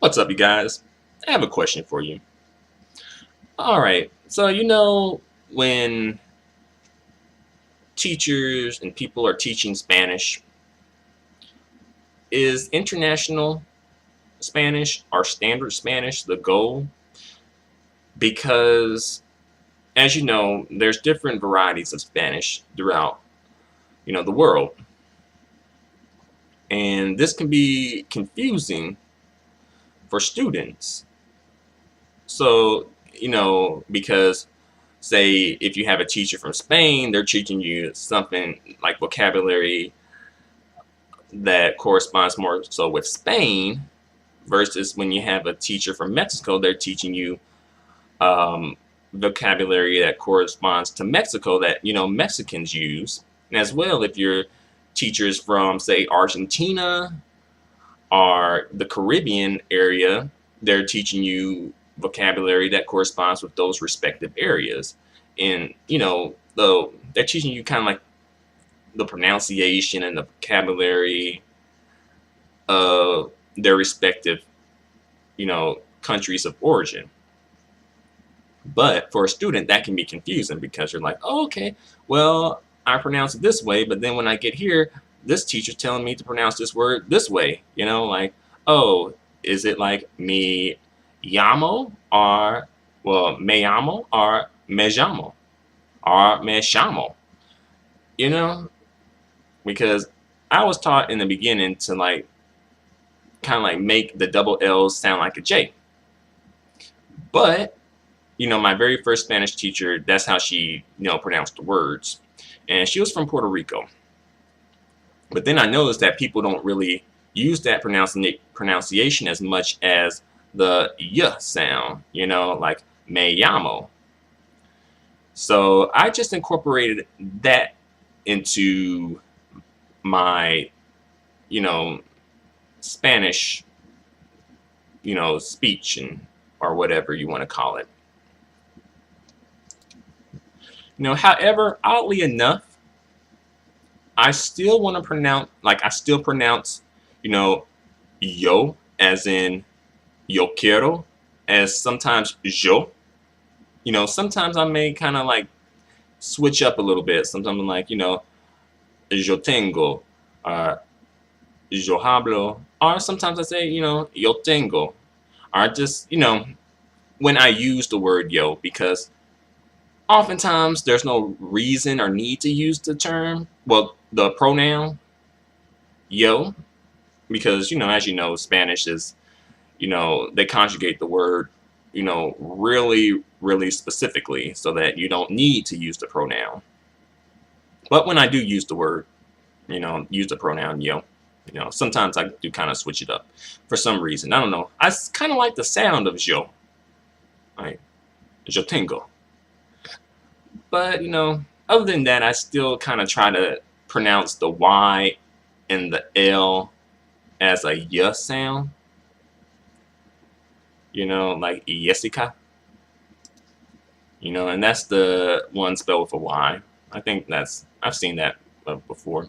What's up, you guys? I have a question for you. All right, so when teachers and people are teaching Spanish, is international Spanish or standard Spanish the goal? Because as you know, there's different varieties of Spanish throughout, the world. And this can be confusing for students. So, because say if you have a teacher from Spain, they're teaching you something like vocabulary that corresponds more so with Spain versus when you have a teacher from Mexico, they're teaching you um, vocabulary that corresponds to Mexico that Mexicans use. And as well, if your teachers from say Argentina or the Caribbean area, they're teaching you vocabulary that corresponds with those respective areas. And they're teaching you kind of like the pronunciation and the vocabulary of their respective, countries of origin. But for a student, that can be confusing because you're like, oh, okay, well, I pronounce it this way, but then when I get here, this teacher's telling me to pronounce this word this way. Like, oh, is it like me llamo or me llamo or me llamo or me llamo? You know, because I was taught in the beginning to like kind of like make the double L's sound like a J. But, my very first Spanish teacher, that's how she, pronounced the words. And she was from Puerto Rico. But then I noticed that people don't really use that pronunciation as much as the y sound, like me llamo. So I just incorporated that into my, you know, Spanish, speech and or whatever you want to call it. However, oddly enough, I still want to pronounce like I still pronounce, you know, yo as in yo quiero as sometimes yo. Sometimes I may kind of like switch up a little bit. Sometimes I'm like, yo tengo, or yo hablo, or sometimes I say, yo tengo, or just, when I use the word yo, because oftentimes there's no reason or need to use the term, well, the pronoun yo, because, as you know, Spanish is, they conjugate the word, really, really specifically so that you don't need to use the pronoun. But when I do use the word, use the pronoun yo, sometimes I do kind of switch it up for some reason. I don't know. I kind of like the sound of yo, right? Yo tengo. But, other than that, I still kind of try to pronounce the Y and the L as a y sound, like Jessica, and that's the one spelled with a Y. I think I've seen that before.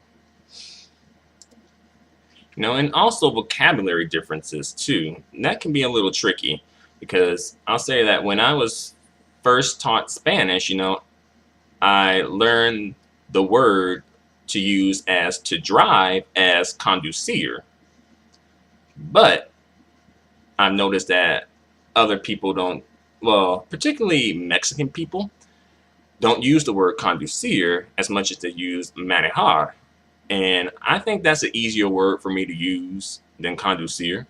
And also vocabulary differences too. And that can be a little tricky because I'll say that when I was first taught Spanish, I learned the word to use as to drive as conducir. But I've noticed that other people don't, well, particularly Mexican people, don't use the word conducir as much as they use manejar. And I think that's an easier word for me to use than conducir,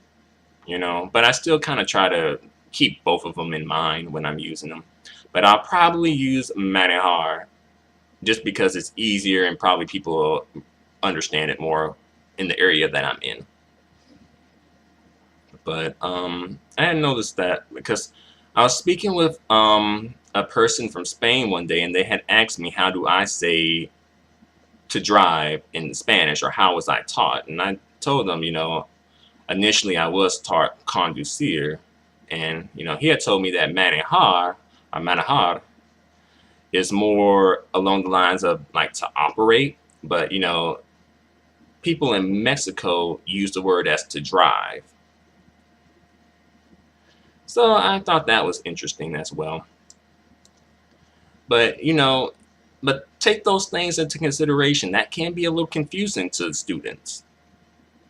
but I still kind of try to keep both of them in mind when I'm using them. But I'll probably use manejar just because it's easier and probably people will understand it more in the area that I'm in. But I hadn't noticed that because I was speaking with a person from Spain one day, and they had asked me how do I say to drive in Spanish, or how was I taught, and I told them, initially I was taught conducir, and he had told me that manejar is more along the lines of like to operate, but people in Mexico use the word as to drive. So I thought that was interesting as well. But but take those things into consideration. That can be a little confusing to the students.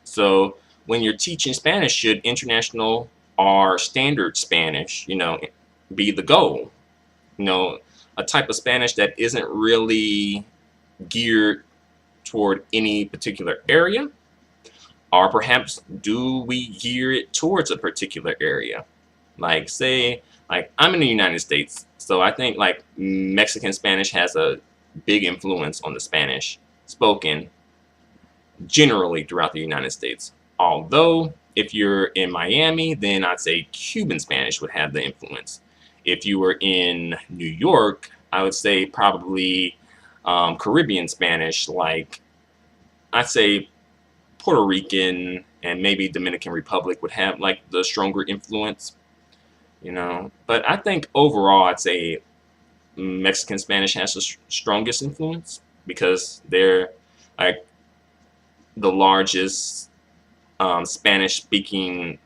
So when you're teaching Spanish, should international or standard Spanish, be the goal? You know, a type of Spanish that isn't really geared toward any particular area, or perhaps do we gear it towards a particular area? Like say, like I'm in the United States, so I think like Mexican Spanish has a big influence on the Spanish spoken generally throughout the United States. Although if you're in Miami, then I'd say Cuban Spanish would have the influence. If you were in New York, I would say probably Caribbean Spanish, like I'd say Puerto Rican and maybe Dominican Republic would have like the stronger influence. But I think overall, I'd say Mexican Spanish has the strongest influence because they're like the largest Spanish-speaking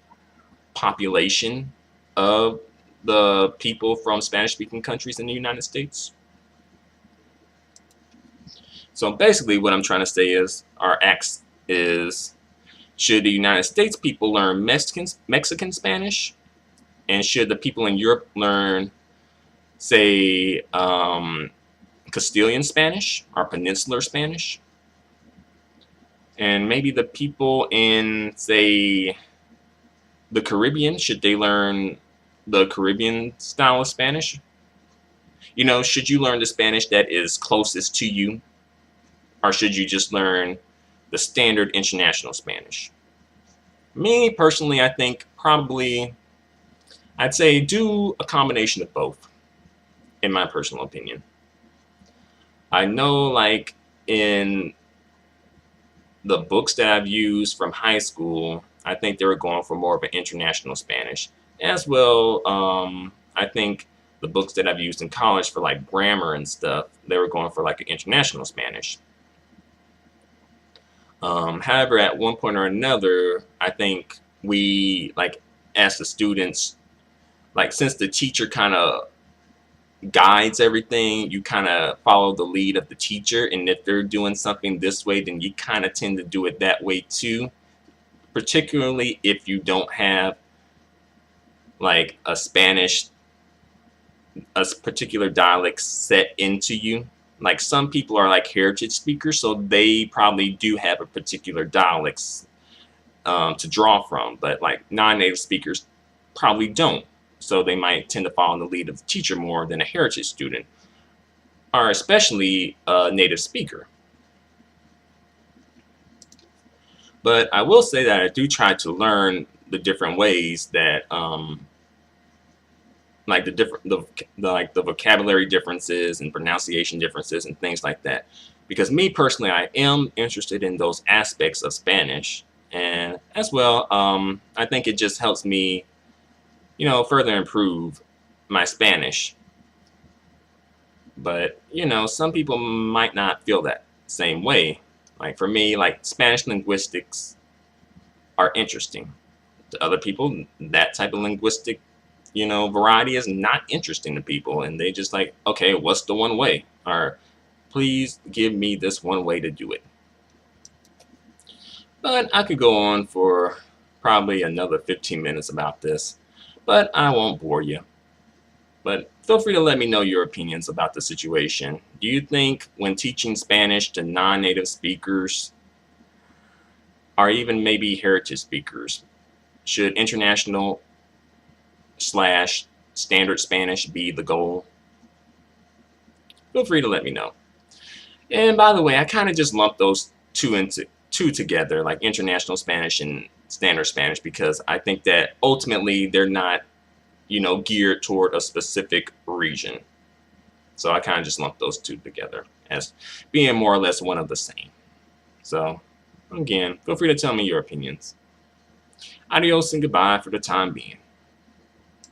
population of the people from Spanish-speaking countries in the United States. So basically, what I'm trying to say is, our ask is, should the United States people learn Mexican Spanish, and should the people in Europe learn, say, Castilian Spanish or Peninsular Spanish? And maybe the people in, say, the Caribbean, should they learn the Caribbean style of Spanish? Should you learn the Spanish that is closest to you? Or should you just learn the standard international Spanish? Me, personally, I think probably, I'd say do a combination of both, in my personal opinion. I know, like, in the books that I've used from high school, I think they were going for more of an international Spanish. As well, I think the books that I've used in college for like grammar and stuff, they were going for like an international Spanish. However, at one point or another, I think we, like, as the students, like, since the teacher kind of guides everything, you kind of follow the lead of the teacher, and if they're doing something this way, then you kind of tend to do it that way too, particularly if you don't have like a particular dialect set into you. Like some people are like heritage speakers, so they probably do have a particular dialects to draw from, but like non-native speakers probably don't. So they might tend to follow the lead of the teacher more than a heritage student, or especially a native speaker. But I will say that I do try to learn the different ways that, like the vocabulary differences and pronunciation differences and things like that. Because me personally, I am interested in those aspects of Spanish, and as well, I think it just helps me, further improve my Spanish. But some people might not feel that same way. Like for me, like Spanish linguistics are interesting. To other people, that type of linguistic, variety is not interesting to people, and they just like, okay, what's the one way? Or please give me this one way to do it. But I could go on for probably another 15 minutes about this, but I won't bore you. But feel free to let me know your opinions about the situation. Do you think when teaching Spanish to non-native speakers, or even maybe heritage speakers, should international / standard Spanish be the goal? Feel free to let me know. And by the way, I kind of just lumped those two together, like international Spanish and standard Spanish, because I think that ultimately they're not, geared toward a specific region. So I kind of just lumped those two together as being more or less one of the same. So again, feel free to tell me your opinions. Adios and goodbye for the time being.